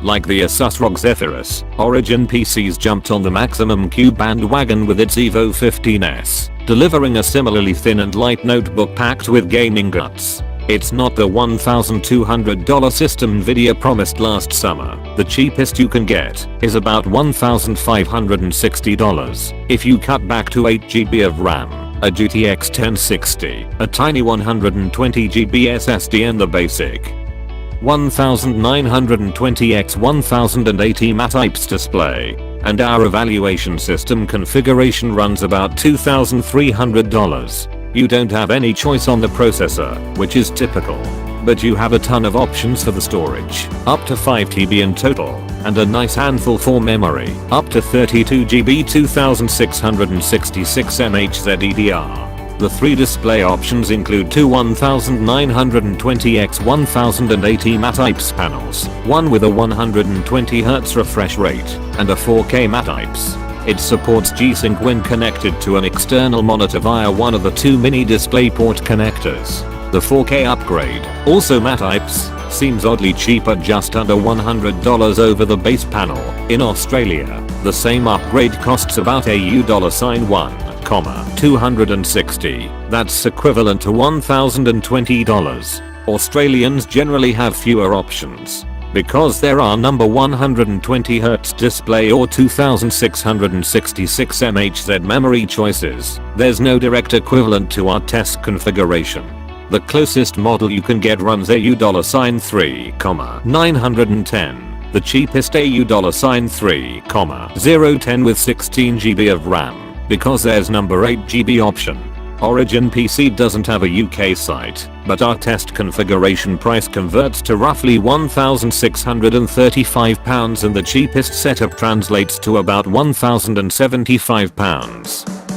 Like the Asus ROG Zephyrus, Origin PCs jumped on the maximum Q bandwagon with its Evo 15s, delivering a similarly thin and light notebook packed with gaming guts. It's not the $1,200 system Nvidia promised last summer. The cheapest you can get is about $1,560 if you cut back to 8GB of RAM, a GTX 1060, a tiny 120GB SSD and the basic 1920x1080 matte IPS display. And our evaluation system configuration runs about $2,300. You don't have any choice on the processor, which is typical. But you have a ton of options for the storage, up to 5TB in total, and a nice handful for memory, up to 32GB 2666 MHz-DDR. The three display options include two 1920x1080 matte IPS panels, one with a 120Hz refresh rate, and a 4K matte IPS. It supports G-Sync when connected to an external monitor via one of the two Mini DisplayPort connectors. The 4K upgrade, also matte IPS, seems oddly cheap at just under $100 over the base panel. In Australia, the same upgrade costs about $1,260. That's equivalent to $1,020. Australians generally have fewer options. Because there are number 120Hz display or 2666 MHz memory choices, there's no direct equivalent to our test configuration. The closest model you can get runs $3,910. The cheapest $3,010 with 16GB of RAM, because there's number 8GB option. Origin PC doesn't have a UK site, but our test configuration price converts to roughly £1,635 and the cheapest setup translates to about £1,075.